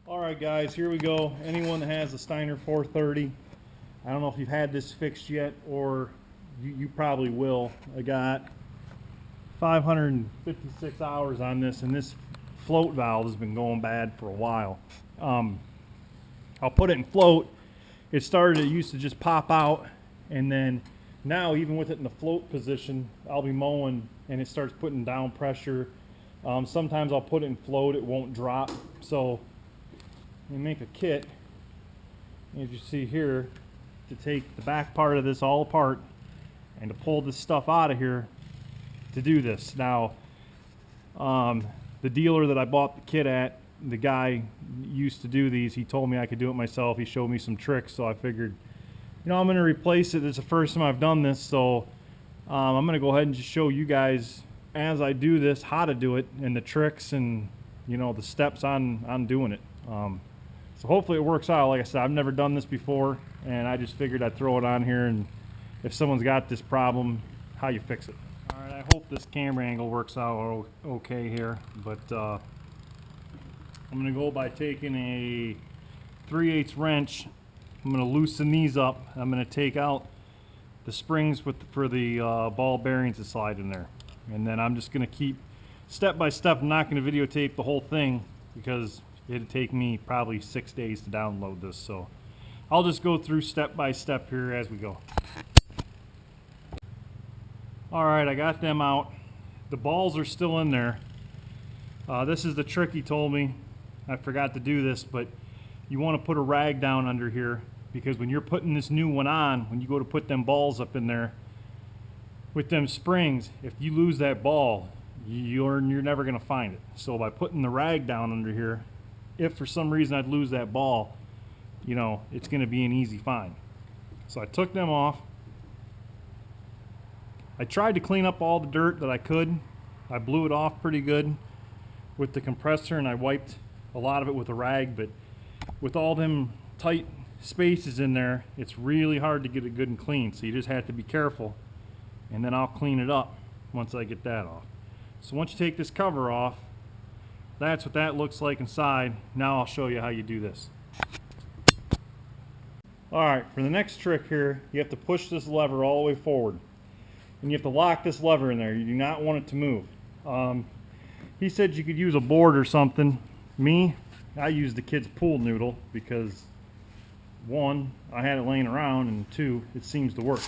Alright guys, here we go. Anyone that has a Steiner 430, I don't know if you've had this fixed yet, or you probably will. I got 556 hours on this, and this float valve has been going bad for a while. I'll put it in float. It used to just pop out, and then now even with it in the float position, I'll be mowing and it starts putting down pressure. Sometimes I'll put it in float, it won't drop. So we make a kit, as you see here, to take the back part of this all apart and to pull this stuff out of here to do this. Now, the dealer that I bought the kit at, the guy used to do these. He told me I could do it myself. He showed me some tricks, so I figured, you know, I'm going to replace it. It's the first time I've done this, so I'm going to go ahead and just show you guys as I do this how to do it and the tricks and, you know, the steps on doing it. So hopefully it works out. Like I said, I've never done this before, and I just figured I'd throw it on here, and if someone's got this problem, how you fix it. All right, I hope this camera angle works out okay here, but I'm going to go by taking a 3/8 wrench. I'm going to loosen these up. I'm going to take out the springs for the ball bearings that slide in there. And then I'm just going to keep step by step. I'm not going to videotape the whole thing because it'd take me probably 6 days to download this. So I'll just go through step by step here as we go. Alright, I got them out. The balls are still in there. This is the trick he told me. I forgot to do this, but you want to put a rag down under here, because when you're putting this new one on, when you go to put them balls up in there with them springs, if you lose that ball, you're never going to find it. So by putting the rag down under here, if for some reason I'd lose that ball, you know, it's going to be an easy find. So I took them off. I tried to clean up all the dirt that I could. I blew it off pretty good with the compressor, and I wiped a lot of it with a rag, but with all them tight spaces in there, it's really hard to get it good and clean, so you just have to be careful, and then I'll clean it up once I get that off. So once you take this cover off, that's what that looks like inside. Now I'll show you how you do this. Alright, for the next trick here, you have to push this lever all the way forward, and you have to lock this lever in there. You do not want it to move. He said you could use a board or something. Me, I used the kid's pool noodle because, one, I had it laying around, and two, it seems to work.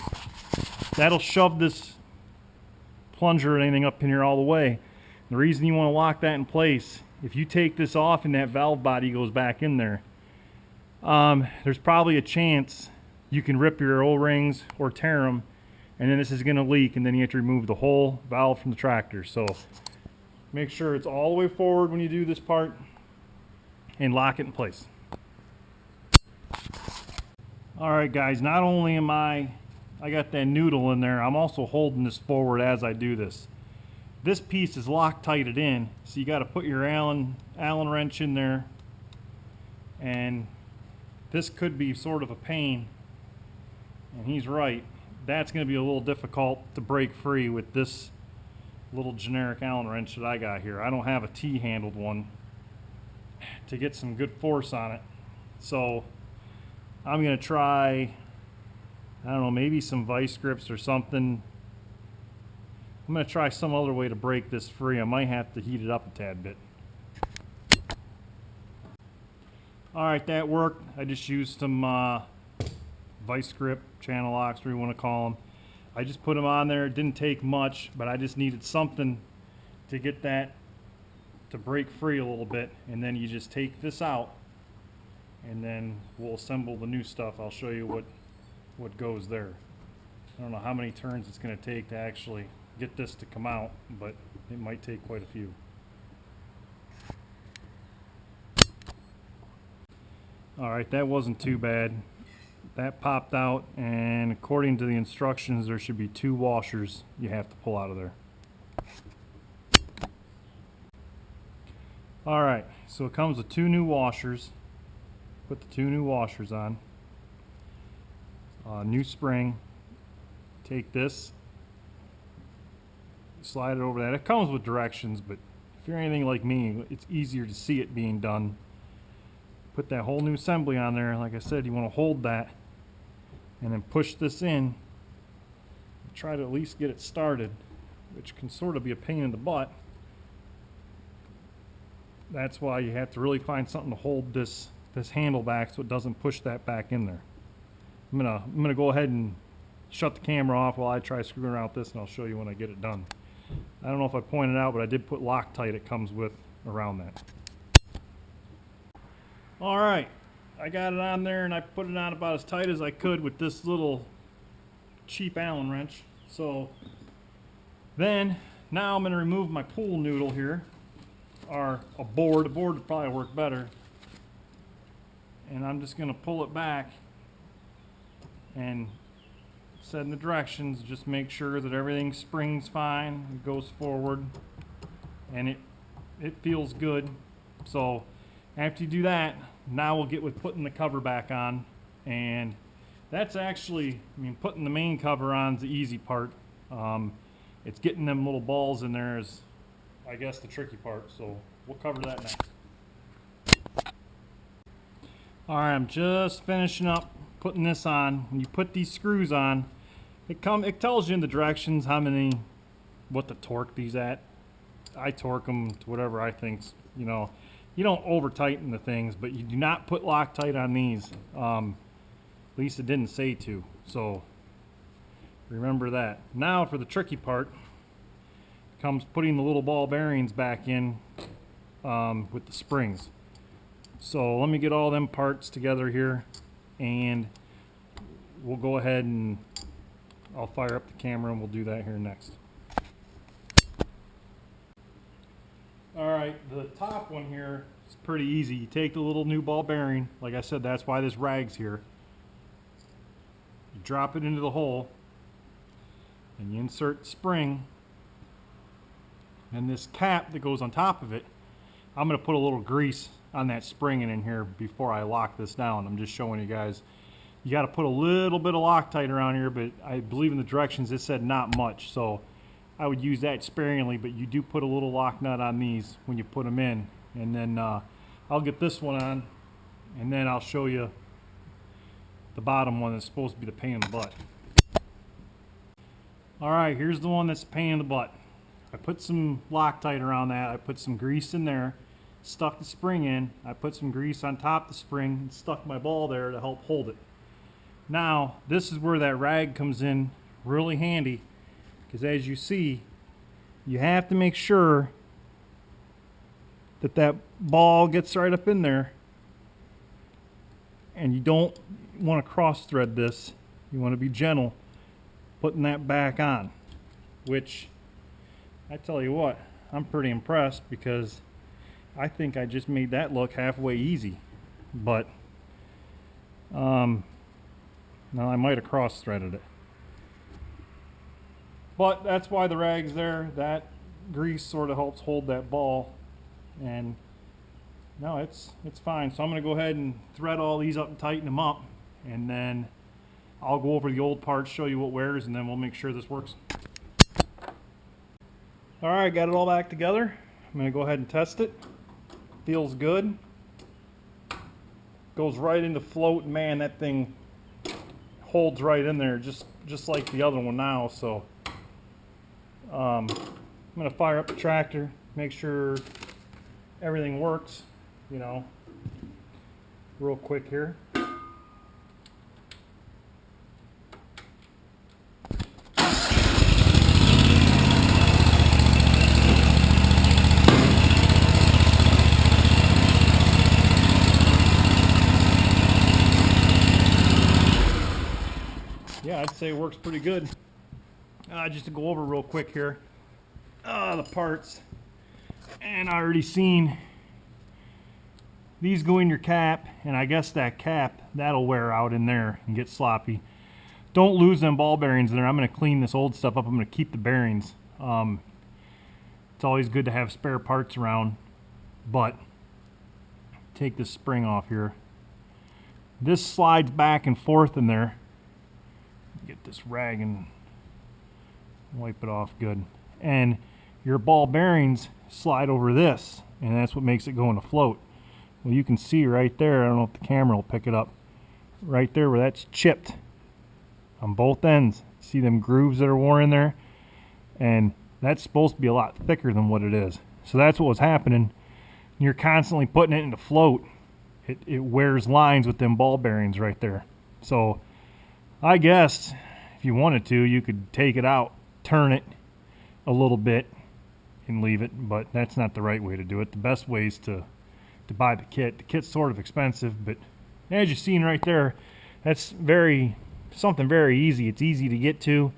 That'll shove this plunger or anything up in here all the way. The reason you want to lock that in place, if you take this off and that valve body goes back in there, there's probably a chance you can rip your O-rings or tear them, and then this is going to leak, and then you have to remove the whole valve from the tractor. So make sure it's all the way forward when you do this part, and lock it in place. Alright guys, not only am I got that noodle in there, I'm also holding this forward as I do this. This piece is Loctited in, so you got to put your Allen wrench in there, and this could be sort of a pain, and he's right. That's going to be a little difficult to break free with this little generic Allen wrench that I got here. I don't have a T-handled one to get some good force on it, so I'm going to try, I don't know, maybe some vice grips or something. I'm going to try some other way to break this free. I might have to heat it up a tad bit. Alright, that worked. I just used some vice grip, channel locks, whatever you want to call them. I just put them on there. It didn't take much, but I just needed something to get that to break free a little bit, and then you just take this out, and then we'll assemble the new stuff. I'll show you what goes there. I don't know how many turns it's going to take to actually get this to come out, but it might take quite a few. Alright, that wasn't too bad. That popped out, and according to the instructions, there should be 2 washers you have to pull out of there. Alright, so it comes with 2 new washers. Put the 2 new washers on. New spring. Take this, slide it over that. It comes with directions, but if you're anything like me, it's easier to see it being done put that whole new assembly on there. Like I said, you want to hold that and then push this in. Try to at least get it started, which can sort of be a pain in the butt. That's why you have to really find something to hold this handle back so it doesn't push that back in there. I'm gonna go ahead and shut the camera off while I try screwing around with this, and I'll show you when I get it done. I don't know if I pointed out, but I did put Loctite it comes with around that. Alright, I got it on there and I put it on about as tight as I could with this little cheap Allen wrench. So then, now I'm going to remove my pool noodle here, or a board. A board would probably work better. And I'm just going to pull it back and set in the directions. Just make sure that everything springs fine, it goes forward, and it feels good. So after you do that, now we'll get with putting the cover back on. And that's actually, I mean, putting the main cover on is the easy part. It's getting them little balls in there is, I guess, the tricky part. So we'll cover that next. Alright, I'm just finishing up putting this on. When you put these screws on, it tells you in the directions what to torque these at. I torque them to whatever I think's, you know, you don't over tighten the things, but you do not put Loctite on these. At least it didn't say to, so remember that. Now for the tricky part comes putting the little ball bearings back in with the springs. So let me get all them parts together here, and we'll go ahead and I'll fire up the camera and we'll do that here next. Alright, the top one here is pretty easy. You take the little new ball bearing, like I said, that's why this rag's here. You drop it into the hole and you insert the spring, and this cap that goes on top of it, I'm going to put a little grease on that spring in here before I lock this down. I'm just showing you guys. You got to put a little bit of Loctite around here, but I believe in the directions it said not much, so I would use that sparingly, but you do put a little lock nut on these when you put them in. And then I'll get this one on, and then I'll show you the bottom one that's supposed to be the pain in the butt. Alright, here's the one that's a pain in the butt. I put some Loctite around that. I put some grease in there, stuck the spring in. I put some grease on top of the spring and stuck my ball there to help hold it. Now, this is where that rag comes in really handy, because as you see, you have to make sure that that ball gets right up in there, and you don't want to cross thread this. You want to be gentle putting that back on, which I tell you what, I'm pretty impressed, because I think I just made that look halfway easy. But now I might have cross threaded it. But that's why the rag's there. That grease sort of helps hold that ball, and no, it's fine. So I'm going to go ahead and thread all these up and tighten them up, and then I'll go over the old parts, show you what wears, and then we'll make sure this works. Alright, got it all back together. I'm going to go ahead and test it. Feels good. Goes right into float. Man, that thing holds right in there, just like the other one now. So I'm going to fire up the tractor, make sure everything works, you know, real quick here. Yeah, I'd say it works pretty good. Just to go over real quick here, the parts, and I already seen these go in your cap, and I guess that cap, that'll wear out in there and get sloppy. Don't lose them ball bearings in there. I'm going to clean this old stuff up. I'm going to keep the bearings. It's always good to have spare parts around, but take this spring off here. This slides back and forth in there. Get this rag and wipe it off good, and your ball bearings slide over this, and that's what makes it go into float. Well, you can see right there, I don't know if the camera will pick it up, right there where that's chipped on both ends. See them grooves that are worn in there? And that's supposed to be a lot thicker than what it is. So that's what was happening. You're constantly putting it into float. It wears lines with them ball bearings right there. So I guess if you wanted to, you could take it out, turn it a little bit, and leave it, but that's not the right way to do it. The best way is to buy the kit. The kit's sort of expensive, but as you've seen right there, that's something very easy. It's easy to get to.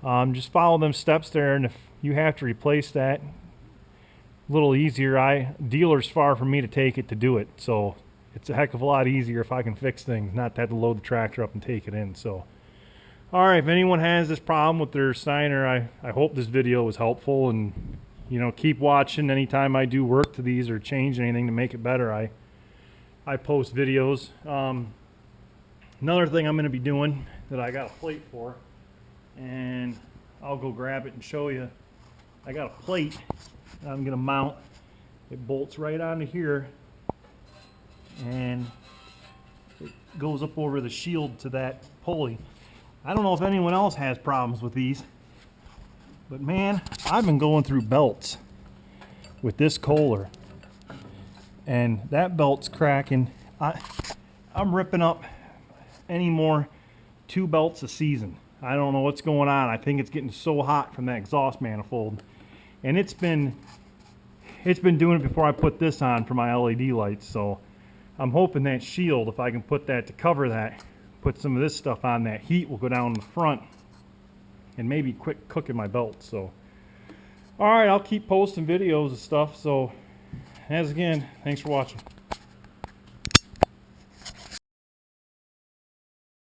Just follow them steps there, and if you have to replace that, a little easier. Dealer's far from me to take it to do it, so it's a heck of a lot easier if I can fix things, not to have to load the tractor up and take it in. So, all right, if anyone has this problem with their Steiner, I hope this video was helpful, and you know, keep watching. Anytime I do work to these or change anything to make it better, I post videos. Another thing I'm going to be doing that I got a plate for, and I'll go grab it and show you. I got a plate that I'm going to mount. It bolts right onto here, and it goes up over the shield to that pulley. I don't know if anyone else has problems with these, but man, I've been going through belts with this Kohler, and that belt's cracking. I'm ripping up any more 2 belts a season. I don't know what's going on. I think it's getting so hot from that exhaust manifold, and it's been doing it before I put this on for my LED lights. So I'm hoping that shield, if I can put that to cover that, put some of this stuff on, that heat will go down the front and maybe quit cooking my belt. So all right, I'll keep posting videos and stuff. So as again, thanks for watching.